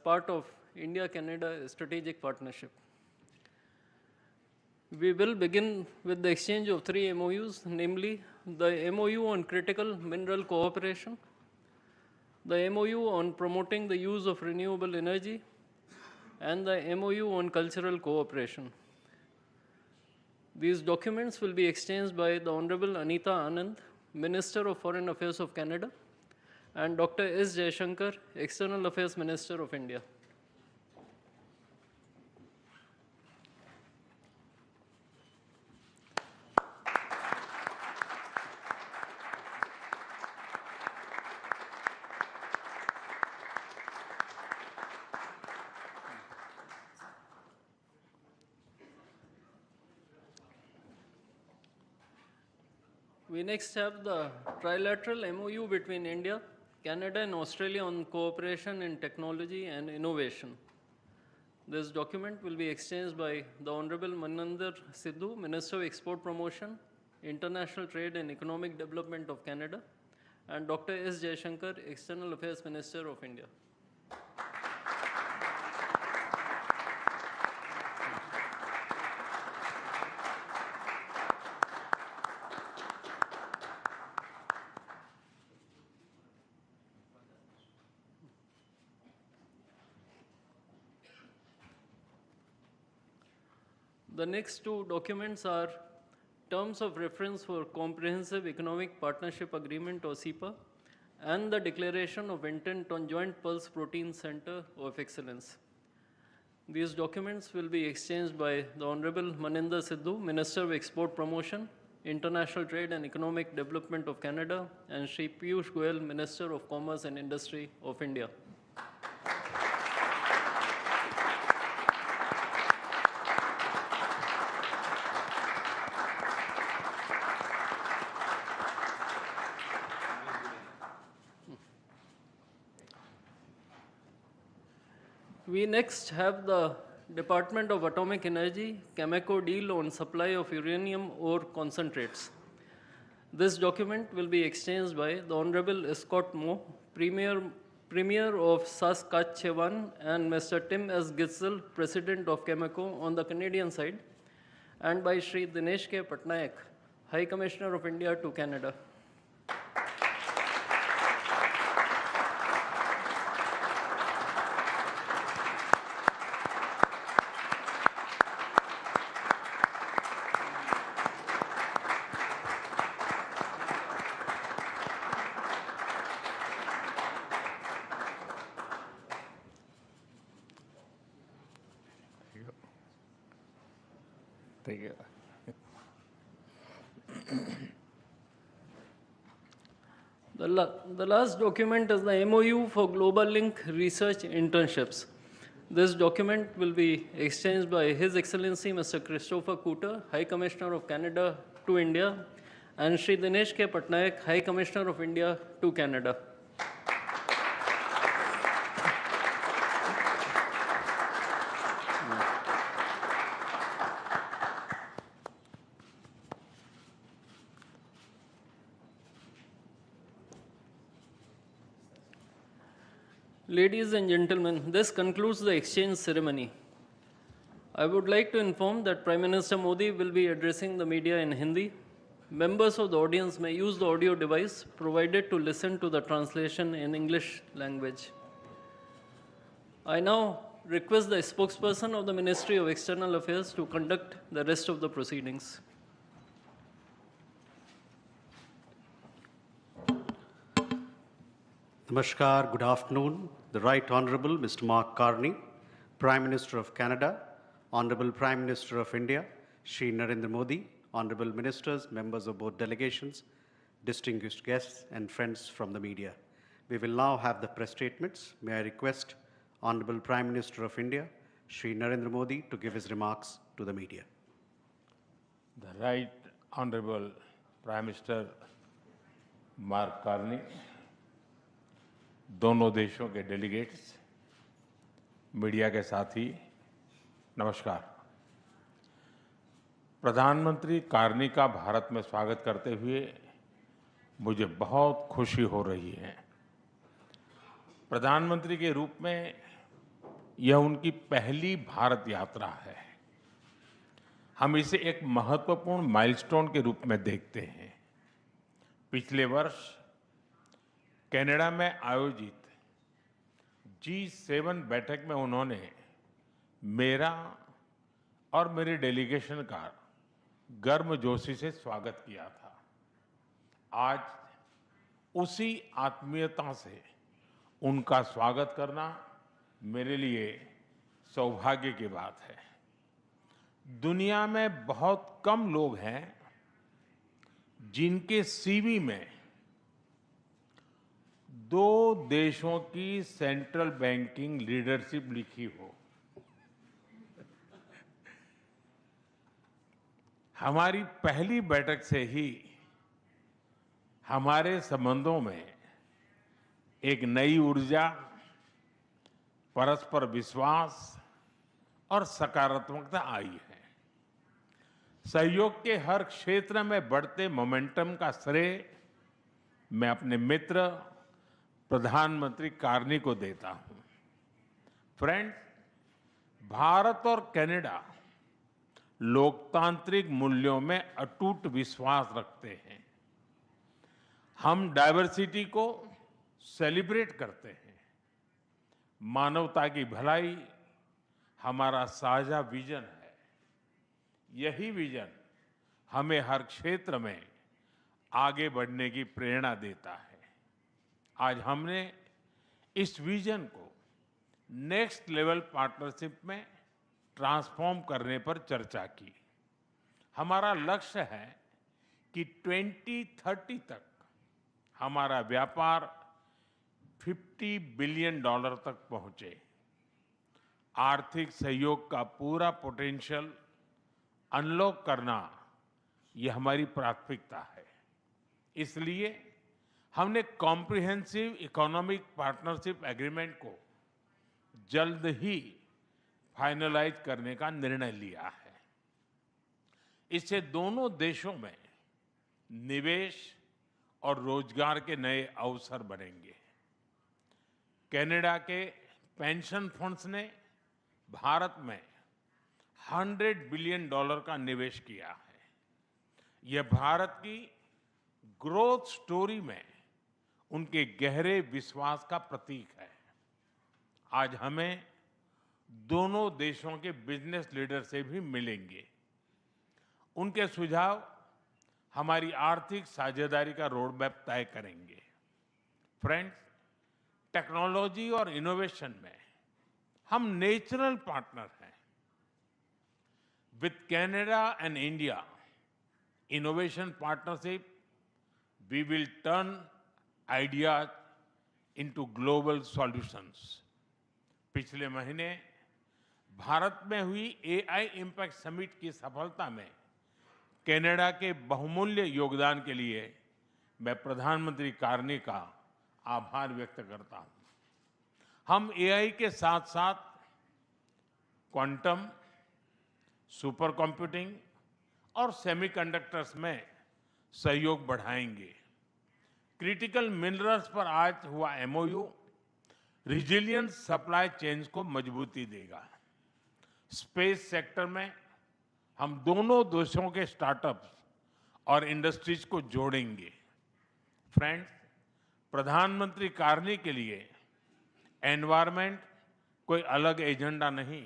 part of India-Canada strategic partnership. We will begin with the exchange of 3 MoUs, namely the MoU on critical mineral cooperation, the MoU on promoting the use of renewable energy, and the MoU on cultural cooperation. These documents will be exchanged by the Honorable Anita Anand, Minister of Foreign Affairs of Canada, and Dr. S. Jaishankar, External Affairs Minister of India. We next have the trilateral MoU between India, Canada, and Australia on cooperation in technology and innovation. This document will be exchanged by the Honorable Narendra Sidhu, Minister of Export Promotion, International Trade and Economic Development of Canada, and Dr. S. Jaishankar, External Affairs Minister of India. The next 2 documents are Terms of Reference for Comprehensive Economic Partnership Agreement, or CEPA, and the Declaration of Intent on Joint Pulse Protein Center of Excellence. These documents will be exchanged by the Honorable Narendra Sidhu, Minister of Export Promotion, International Trade and Economic Development of Canada, and Shri Piyush Goyal, Minister of Commerce and Industry of India. We next have the Department of Atomic Energy Cameco deal on supply of uranium ore concentrates. This document will be exchanged by the Honorable Scott Moe, Premier of Saskatchewan, and Mr. Tim S. Gitzel, President of Cameco on the Canadian side, and by Shri Dinesh K. Patnaik, High Commissioner of India to Canada. Thank you. The last document is the MoU for Global Link Research Internships. This document will be exchanged by His Excellency Mr. Christopher Cooter, High Commissioner of Canada to India, and Shri Dinesh K. Patnaik, High Commissioner of India to Canada. Ladies and gentlemen, this concludes the exchange ceremony. I would like to inform that Prime Minister Modi will be addressing the media in Hindi. Members of the audience may use the audio device provided to listen to the translation in English language. I now request the spokesperson of the Ministry of External Affairs to conduct the rest of the proceedings. Namaskar, good afternoon. The Right Honorable Mr. Mark Carney, Prime Minister of Canada, Honorable Prime Minister of India, Shri Narendra Modi, Honorable Ministers, members of both delegations, distinguished guests, and friends from the media. We will now have the press statements. May I request Honorable Prime Minister of India, Shri Narendra Modi, to give his remarks to the media. The Right Honorable Prime Minister Mark Carney, दोनों देशों के delegates, media के साथी, नमस्कार। प्रधानमंत्री Carney का भारत में स्वागत करते हुए मुझे बहुत खुशी हो रही है। प्रधानमंत्री के रूप में यह उनकी पहली भारत यात्रा है। हम इसे एक महत्वपूर्ण माइलस्टोन के रूप में देखते हैं। पिछले वर्ष कनाडा में आयोजित G7 बैठक में उन्होंने मेरा और मेरी डेलीगेशन का गर्मजोशी से स्वागत किया था। आज उसी आत्मीयता से उनका स्वागत करना मेरे लिए सौभाग्य की बात है। दुनिया में बहुत कम लोग हैं जिनके सीवी में 2 देशों की सेंट्रल बैंकिंग लीडरशिप लिखी हो। हमारी पहली बैठक से ही हमारे संबंधों में एक नई ऊर्जा, परस्पर विश्वास और सकारात्मकता आई है। सहयोग के हर क्षेत्र में बढ़ते मोमेंटम का श्रेय मैं अपने मित्र प्रधानमंत्री कार्नी को देता हूं। फ्रेंड्स, भारत और कनाडा लोकतांत्रिक मूल्यों में अटूट विश्वास रखते हैं। हम डाइवर्सिटी को सेलिब्रेट करते हैं। मानवता की भलाई हमारा साझा विजन है। यही विजन हमें हर क्षेत्र में आगे बढ़ने की प्रेरणा देता है। आज हमने इस विजन को नेक्स्ट लेवल पार्टनरशिप में ट्रांसफॉर्म करने पर चर्चा की। हमारा लक्ष्य है कि 2030 तक हमारा व्यापार $50 बिलियन तक पहुंचे। आर्थिक सहयोग का पूरा पोटेंशियल अनलॉक करना यह हमारी प्राथमिकता है। इसलिए हमने कॉम्प्रिहेंसिव इकोनॉमिक पार्टनरशिप एग्रीमेंट को जल्द ही फाइनलाइज करने का निर्णय लिया है। इससे दोनों देशों में निवेश और रोजगार के नए अवसर बनेंगे। कनाडा के पेंशन फंड्स ने भारत में $100 बिलियन का निवेश किया है। यह भारत की ग्रोथ स्टोरी में उनके गहरे विश्वास का प्रतीक है। आज हमें दोनों देशों के बिजनेस लीडर से भी मिलेंगे। उनके सुझाव हमारी आर्थिक साझेदारी का रोड मैप तय करेंगे। फ्रेंड्स, टेक्नोलॉजी और इनोवेशन में हम नेचुरल पार्टनर हैं। With Canada and India innovation partnership we will turn ideas into global solutions. पिछले महीने भारत में हुई AI इम्पैक्ट समिट की सफलता में कनाडा के बहुमूल्य योगदान के लिए मैं प्रधानमंत्री कार्नी का आभार व्यक्त करता हूं। हम AI के साथ साथ क्वांटम, सुपर कंप्यूटिंग और सेमीकंडक्टर्स में सहयोग बढ़ाएंगे। क्रिटिकल मिनरल्स पर आज हुआ MoU रिजिलियंट सप्लाई चेन्स को मजबूती देगा। स्पेस सेक्टर में हम दोनों देशों के स्टार्टअप्स और इंडस्ट्रीज को जोड़ेंगे। फ्रेंड्स, प्रधानमंत्री कार्नी के लिए एनवायरनमेंट कोई अलग एजेंडा नहीं,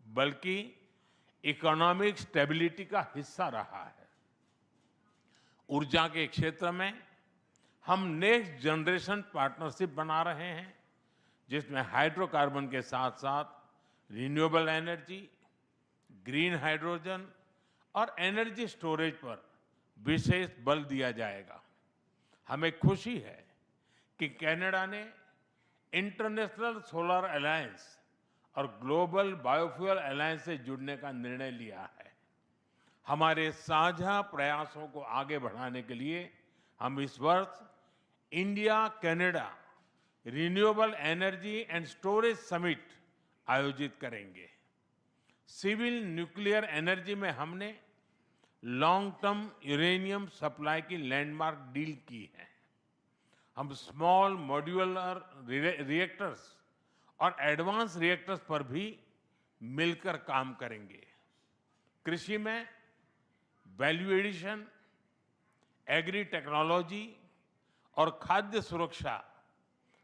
बल्कि इकोनॉमिक स्टेबिलिटी का हिस्सा रहा है। ऊर्जा के क्षेत्र में हम नेक्स्ट जनरेशन पार्टनरशिप बना रहे हैं, जिसमें हाइड्रोकार्बन के साथ साथ रिन्यूएबल एनर्जी, ग्रीन हाइड्रोजन और एनर्जी स्टोरेज पर विशेष बल दिया जाएगा। हमें खुशी है कि कनाडा ने इंटरनेशनल सोलर अलायंस और ग्लोबल बायोफ्यूल अलायंस से जुड़ने का निर्णय लिया है। हमारे साझा प्रयासों को आगे बढ़ाने के लिए हम इस वर्ष India Canada renewable energy and storage summit आयोजित करेंगे। सिविल न्यूक्लियर एनर्जी में हमने लॉन्ग टर्म यूरेनियम सप्लाई की लैंडमार्क डील की है। हम स्मॉल मॉड्यूलर रिएक्टर्स और एडवांस रिएक्टर्स पर भी मिलकर काम करेंगे। कृषि में वैल्यू एडिशन, एग्री टेक्नोलॉजी और खाद्य सुरक्षा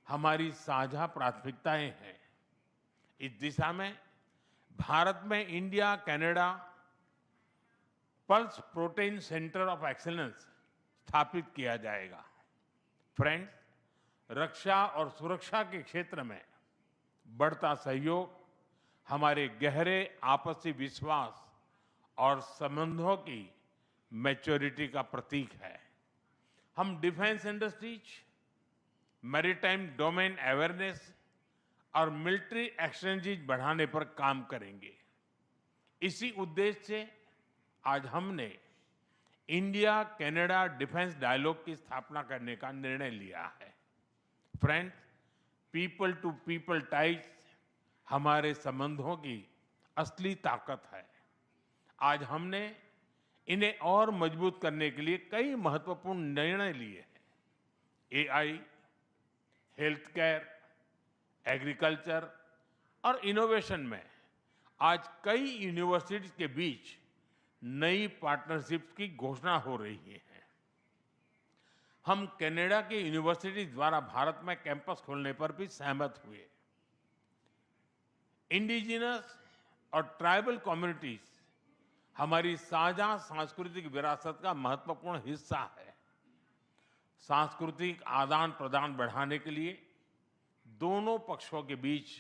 हमारी साझा प्राथमिकताएं हैं। इस दिशा में भारत में India Canada pulse protein centre of excellence स्थापित किया जाएगा। फ्रेंड्स, रक्षा और सुरक्षा के क्षेत्र में बढ़ता सहयोग हमारे गहरे आपसी विश्वास और संबंधों की मैच्योरिटी का प्रतीक है। हम defence industries, maritime domain awareness और मिलिट्री एक्सचेंजेज बढ़ाने पर काम करेंगे। इसी उद्देश्य से आज हमने इंडिया कनाडा डिफेंस डायलॉग की स्थापना करने का निर्णय लिया है। Friends, people to people ties हमारे संबंधों की असली ताकत है। आज हमने इन्हें और मजबूत करने के लिए कई महत्वपूर्ण निर्णय लिए हैं। एआई, हेल्थ केयर, एग्रीकल्चर और इनोवेशन में आज कई यूनिवर्सिटीज के बीच नई पार्टनरशिप्स की घोषणा हो रही है। हम कनाडा की यूनिवर्सिटी द्वारा भारत में कैंपस खोलने पर भी सहमत हुए। इंडिजिनस और ट्राइबल कम्युनिटीज हमारी साझा सांस्कृतिक विरासत का महत्वपूर्ण हिस्सा है। सांस्कृतिक आदान प्रदान बढ़ाने के लिए दोनों पक्षों के बीच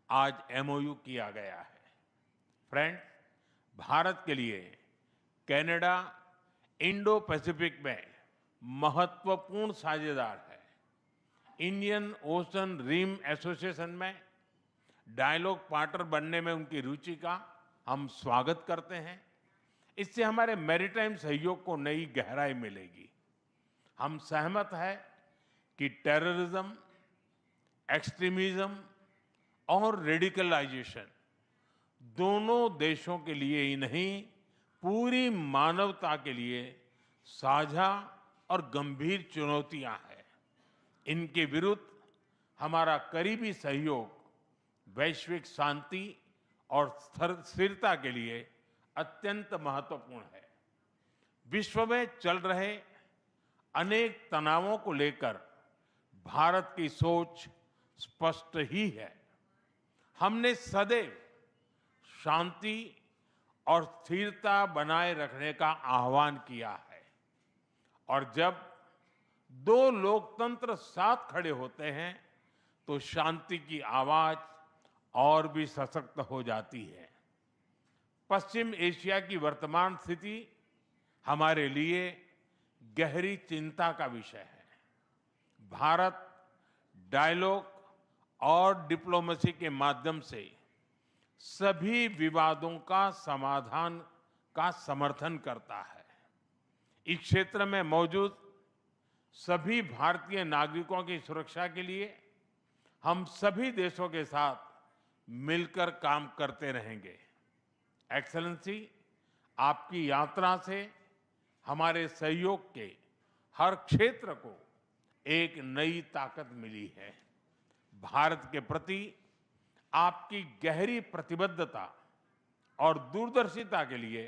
आज एमओयू किया गया है। फ्रेंड्स, भारत के लिए कनाडा इंडो पैसिफिक में महत्वपूर्ण साझेदार है। इंडियन ओशन रिम एसोसिएशन में डायलॉग पार्टनर बनने में उनकी रुचि का हम स्वागत करते हैं। इससे हमारे मैरीटाइम सहयोग को नई गहराई मिलेगी। हम सहमत हैं कि टेररिज्म, एक्सट्रीमिज्म और रेडिकलाइजेशन दोनों देशों के लिए ही नहीं, पूरी मानवता के लिए साझा और गंभीर चुनौतियां हैं। इनके विरुद्ध हमारा करीबी सहयोग वैश्विक शांति और स्थिरता के लिए अत्यंत महत्वपूर्ण है। विश्व में चल रहे अनेक तनावों को लेकर भारत की सोच स्पष्ट ही है। हमने सदैव शांति और स्थिरता बनाए रखने का आह्वान किया है, और जब दो लोकतंत्र साथ खड़े होते हैं तो शांति की आवाज और भी सशक्त हो जाती है। पश्चिम एशिया की वर्तमान स्थिति हमारे लिए गहरी चिंता का विषय है। भारत डायलॉग और डिप्लोमेसी के माध्यम से सभी विवादों का समाधान का समर्थन करता है। इस क्षेत्र में मौजूद सभी भारतीय नागरिकों की सुरक्षा के लिए हम सभी देशों के साथ मिलकर काम करते रहेंगे। एक्सेलेंसी, आपकी यात्रा से हमारे सहयोग के हर क्षेत्र को एक नई ताकत मिली है। भारत के प्रति आपकी गहरी प्रतिबद्धता और दूरदर्शिता के लिए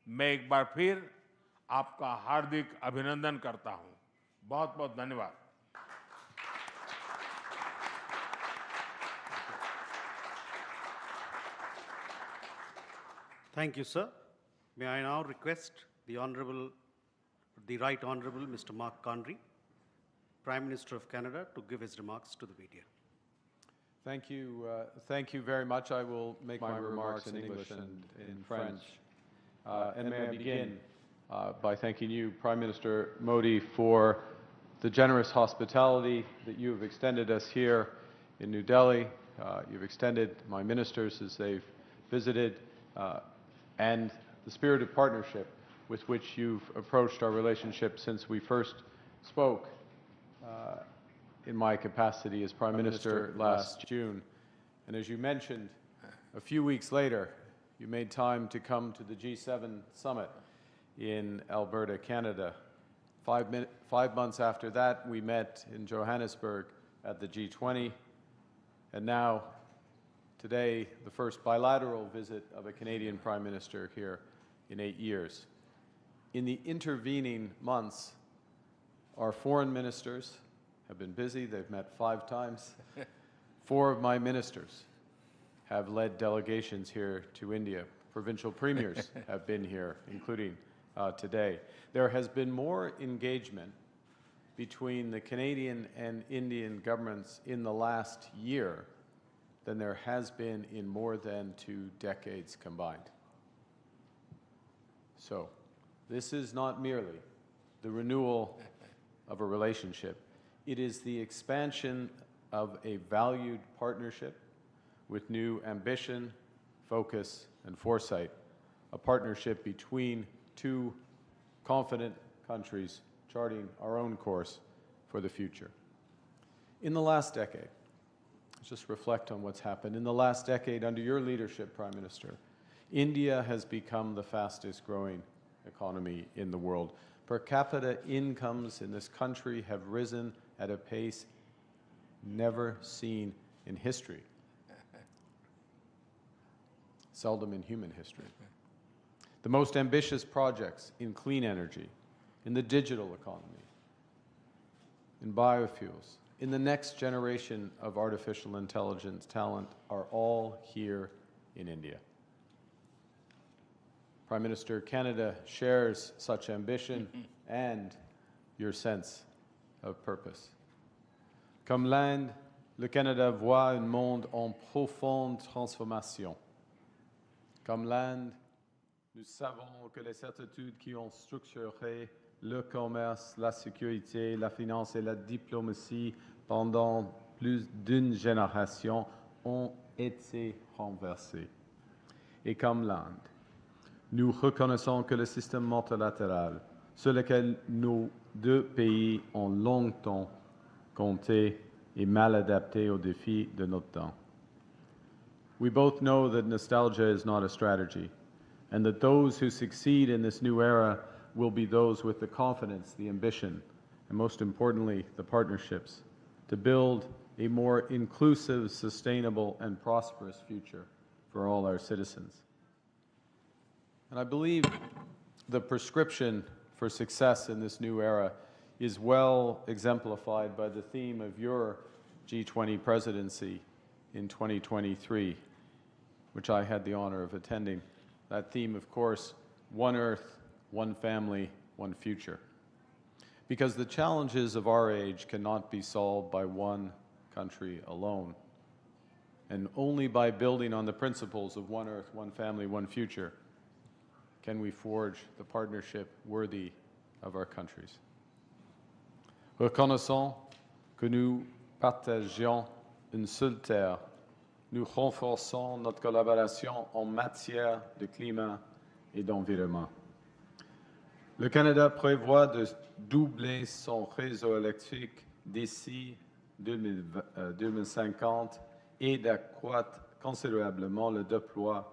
मैं एक बार फिर आपका हार्दिक अभिनंदन करता हूं। बहुत बहुत धन्यवाद। Thank you, sir. May I now request the Right Honourable Mr. Mark Carney, Prime Minister of Canada, to give his remarks to the media. Thank you very much. I will make my remarks in English and in French. And may I begin by thanking you, Prime Minister Modi, for the generous hospitality that you have extended us here in New Delhi. You've extended my ministers as they've visited, and the spirit of partnership with which you've approached our relationship since we first spoke in my capacity as Prime Minister last June. And as you mentioned, a few weeks later, you made time to come to the G7 summit in Alberta, Canada. 5 months after that, we met in Johannesburg at the G20. And now, today the first bilateral visit of a Canadian Prime Minister here in 8 years. In the intervening months, our foreign ministers have been busy. They've met 5 times. 4 of my ministers have led delegations here to India. Provincial premiers have been here, including today. There has been more engagement between the Canadian and Indian governments in the last year than there has been in more than 2 decades combined. So, this is not merely the renewal of a relationship. It is the expansion of a valued partnership with new ambition, focus, and foresight, a partnership between 2 confident countries charting our own course for the future. In the last decade, let's just reflect on what's happened. In the last decade, under your leadership, Prime Minister, India has become the fastest growing economy in the world. Per capita incomes in this country have risen at a pace never seen in history, seldom in human history. The most ambitious projects in clean energy, in the digital economy, in biofuels, in the next generation of artificial intelligence talent are all here in India. Prime Minister, Canada shares such ambition and your sense of purpose. Comme l'Inde, le Canada voit un monde en profonde transformation. Comme l'Inde, nous savons que les certitudes qui ont structuré le commerce, la sécurité, la finance et la diplomatie pendant plus d'une génération ont été renversées. Et comme l'Inde, nous reconnaissons que le système multilatéral sur lequel nos 2 pays ont longtemps compté est mal adapté aux défis de notre temps. We both know that nostalgia is not a strategy, and that those who succeed in this new era will be those with the confidence, the ambition, and most importantly, the partnerships to build a more inclusive, sustainable, and prosperous future for all our citizens. And I believe the prescription for success in this new era is well exemplified by the theme of your G20 presidency in 2023, which I had the honor of attending. That theme, of course, One Earth, One Family, One Future. Because the challenges of our age cannot be solved by one country alone. And only by building on the principles of One Earth, One Family, One Future can we forge the partnership worthy of our countries. Reconnaissons que nous partageons une seule terre. Nous renforçons notre collaboration en matière de climat et d'environnement. Le Canada prévoit de doubler son réseau électrique d'ici 2050 et d'accroître considérablement le déploiement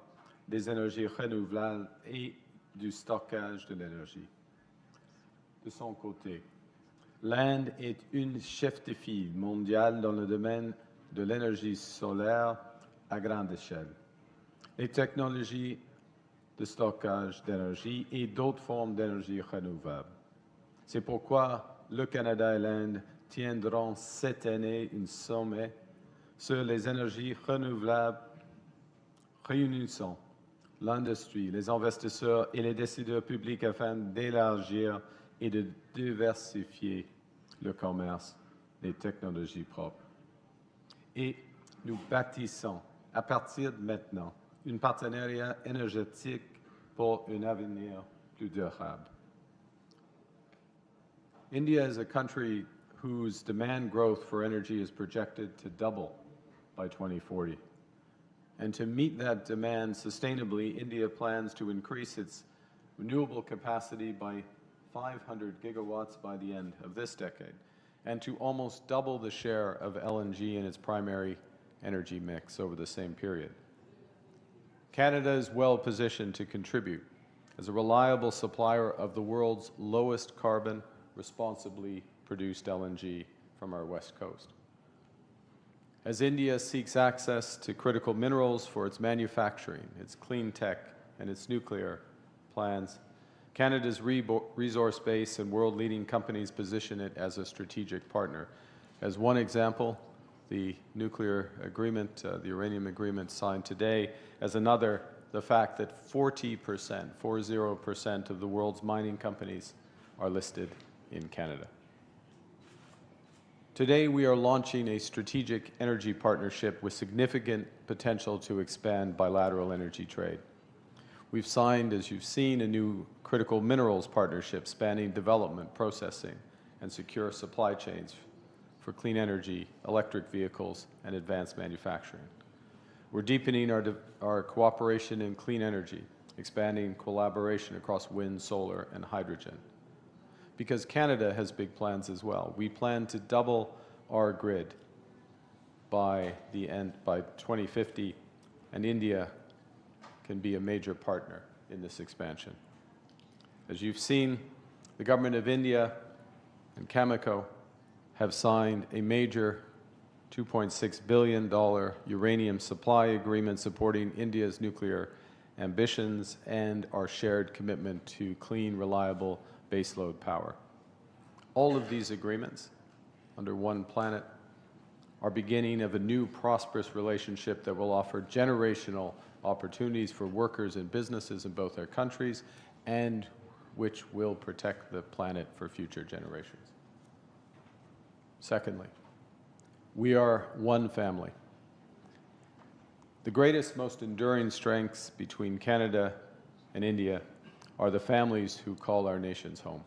des énergies renouvelables et du stockage de l'énergie. De son côté, l'Inde est une chef de file mondiale dans le domaine de l'énergie solaire à grande échelle, les technologies de stockage d'énergie et d'autres formes d'énergie renouvelable. C'est pourquoi le Canada et l'Inde tiendront cette année un sommet sur les énergies renouvelables réunissant l'industrie, les investisseurs et les décideurs publics afin d'élargir et de diversifier le commerce des technologies propres. Et nous bâtissons, à partir de maintenant, un partenariat énergétique pour un avenir plus durable. India is a country whose demand growth for energy is projected to double by 2040. And to meet that demand sustainably, India plans to increase its renewable capacity by 500 gigawatts by the end of this decade, and to almost double the share of LNG in its primary energy mix over the same period. Canada is well positioned to contribute as a reliable supplier of the world's lowest carbon, responsibly produced LNG from our west coast. As India seeks access to critical minerals for its manufacturing, its clean tech, and its nuclear plans, Canada's resource base and world-leading companies position it as a strategic partner. As one example, the nuclear agreement, the uranium agreement signed today. As another, the fact that 40% of the world's mining companies are listed in Canada. Today, we are launching a strategic energy partnership with significant potential to expand bilateral energy trade. We've signed, as you've seen, a new critical minerals partnership spanning development, processing, and secure supply chains for clean energy, electric vehicles, and advanced manufacturing. We're deepening our cooperation in clean energy, expanding collaboration across wind, solar, and hydrogen. Because Canada has big plans as well. We plan to double our grid by 2050, and India can be a major partner in this expansion. As you've seen, the government of India and Cameco have signed a major $2.6 billion uranium supply agreement supporting India's nuclear ambitions and our shared commitment to clean, reliable baseload power. All of these agreements, under one planet, are beginning of a new prosperous relationship that will offer generational opportunities for workers and businesses in both our countries, and which will protect the planet for future generations. Secondly, we are one family. The greatest, most enduring strengths between Canada and India are the families who call our nations home.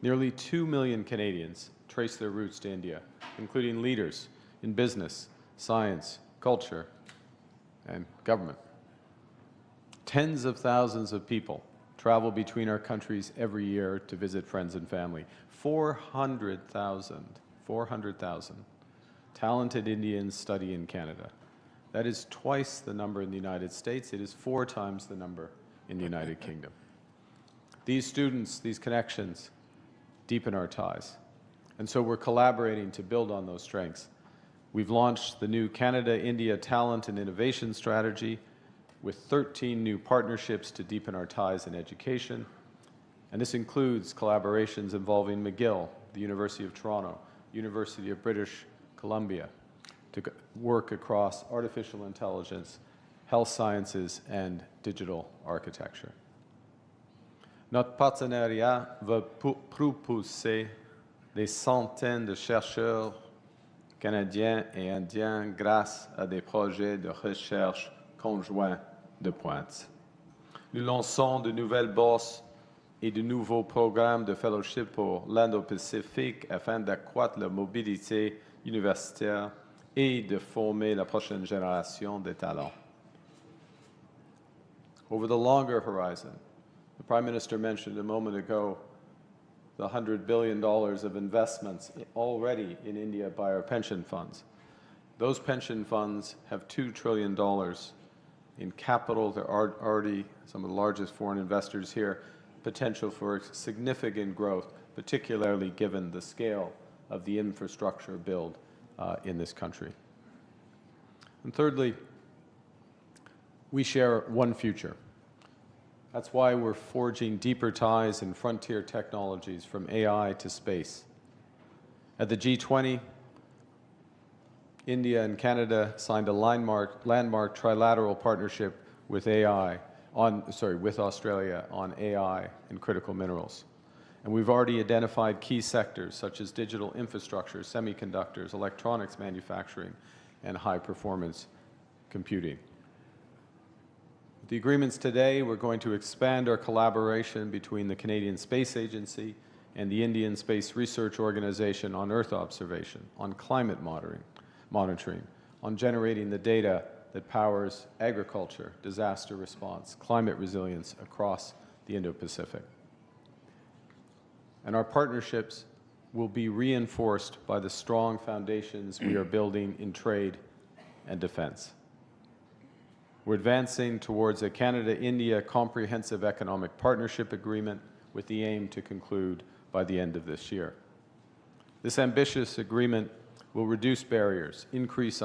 Nearly 2 million Canadians trace their roots to India, including leaders in business, science, culture, and government. Tens of thousands of people travel between our countries every year to visit friends and family. 400,000 talented Indians study in Canada. That is twice the number in the United States. It is 4 times the number in the United Kingdom. These students, these connections, deepen our ties. And so we're collaborating to build on those strengths. We've launched the new Canada-India Talent and Innovation Strategy with 13 new partnerships to deepen our ties in education. And this includes collaborations involving McGill, the University of Toronto, University of British Columbia, to work across artificial intelligence, health sciences, and digital architecture. Notre partenariat va propulser des centaines de chercheurs canadiens et indiens grâce à des projets de recherche conjoints de pointe. Nous lançons de nouvelles bourses et de nouveaux programmes de fellowship pour l'Indo-Pacifique afin d'accroître la mobilité universitaire et de former la prochaine génération de talents. Over the longer horizon, the Prime Minister mentioned a moment ago the $100 billion of investments already in India by our pension funds. Those pension funds have $2 trillion in capital. There are already some of the largest foreign investors here, potential for significant growth, particularly given the scale of the infrastructure build in this country. And thirdly, we share one future. That's why we're forging deeper ties in frontier technologies from AI to space. At the G20, India and Canada signed a landmark trilateral partnership with with Australia on AI and critical minerals. And we've already identified key sectors such as digital infrastructure, semiconductors, electronics manufacturing, and high-performance computing. With the agreements today, we're going to expand our collaboration between the Canadian Space Agency and the Indian Space Research Organization on Earth observation, on climate monitoring, on generating the data that powers agriculture, disaster response, climate resilience across the Indo-Pacific. And our partnerships will be reinforced by the strong foundations we are building in trade and defense. We're advancing towards a Canada-India Comprehensive Economic Partnership Agreement with the aim to conclude by the end of this year. This ambitious agreement will reduce barriers, increase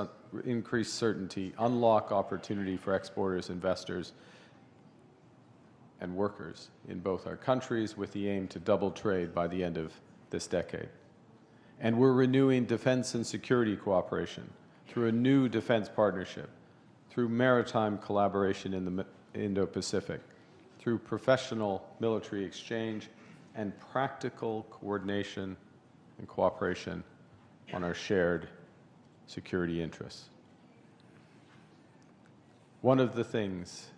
certainty, unlock opportunity for exporters, investors, and workers in both our countries, with the aim to double trade by the end of this decade. And we're renewing defense and security cooperation through a new defense partnership, through maritime collaboration in the Indo-Pacific, through professional military exchange, and practical coordination and cooperation on our shared security interests. One of the things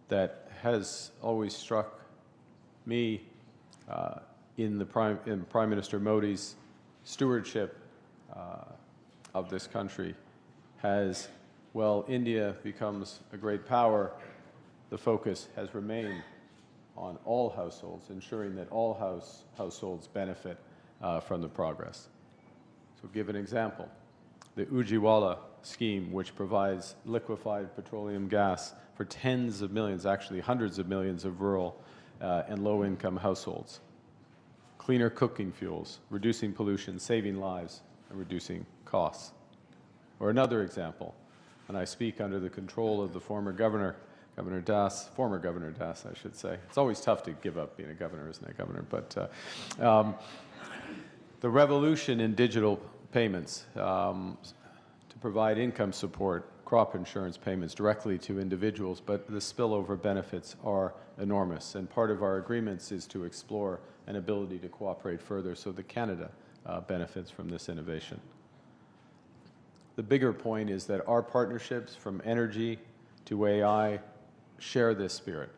that has always struck me in Prime Minister Modi's stewardship of this country has, well, India becomes a great power, the focus has remained on all households, ensuring that all households benefit from the progress. So give an example. The Ujjiwala scheme, which provides liquefied petroleum gas for tens of millions, actually hundreds of millions of rural and low-income households. Cleaner cooking fuels, reducing pollution, saving lives, and reducing costs. Or another example, and I speak under the control of the former Governor Das, former Governor Das, I should say. It's always tough to give up being a governor, isn't it, Governor? But the revolution in digital payments to provide income support, crop insurance payments directly to individuals, but the spillover benefits are enormous. And part of our agreements is to explore an ability to cooperate further so that Canada benefits from this innovation. The bigger point is that our partnerships, from energy to AI, share this spirit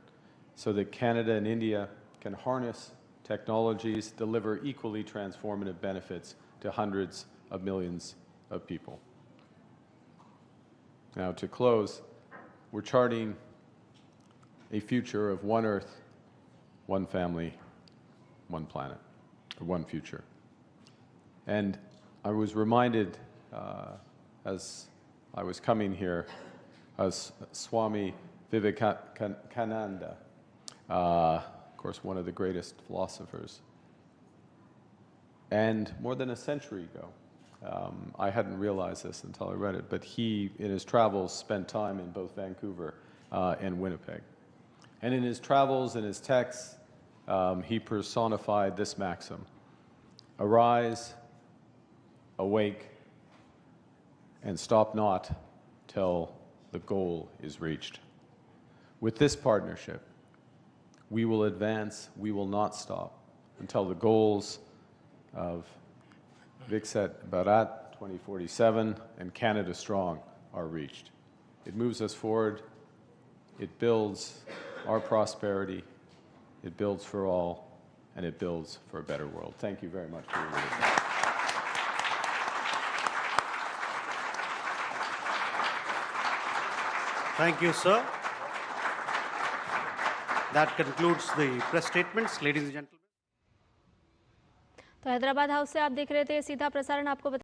so that Canada and India can harness technologies, deliver equally transformative benefits to hundreds of millions of people. Now, to close, we're charting a future of one Earth, one family, one planet, or one future. And I was reminded as I was coming here, as Swami Vivekananda, of course, one of the greatest philosophers. And more than a century ago, I hadn't realized this until I read it, but he, in his travels, spent time in both Vancouver and Winnipeg. And in his travels and his texts, he personified this maxim: arise, awake, and stop not till the goal is reached. With this partnership, we will advance, we will not stop until the goals of Viksit Bharat 2047 and Canada Strong are reached. It moves us forward, it builds our prosperity, it builds for all, and it builds for a better world. Thank you very much for your listening. Thank you, sir. That concludes the press statements. Ladies and gentlemen. तो Hyderabad house से आप देख रहे थे सीधा प्रसारण। आपको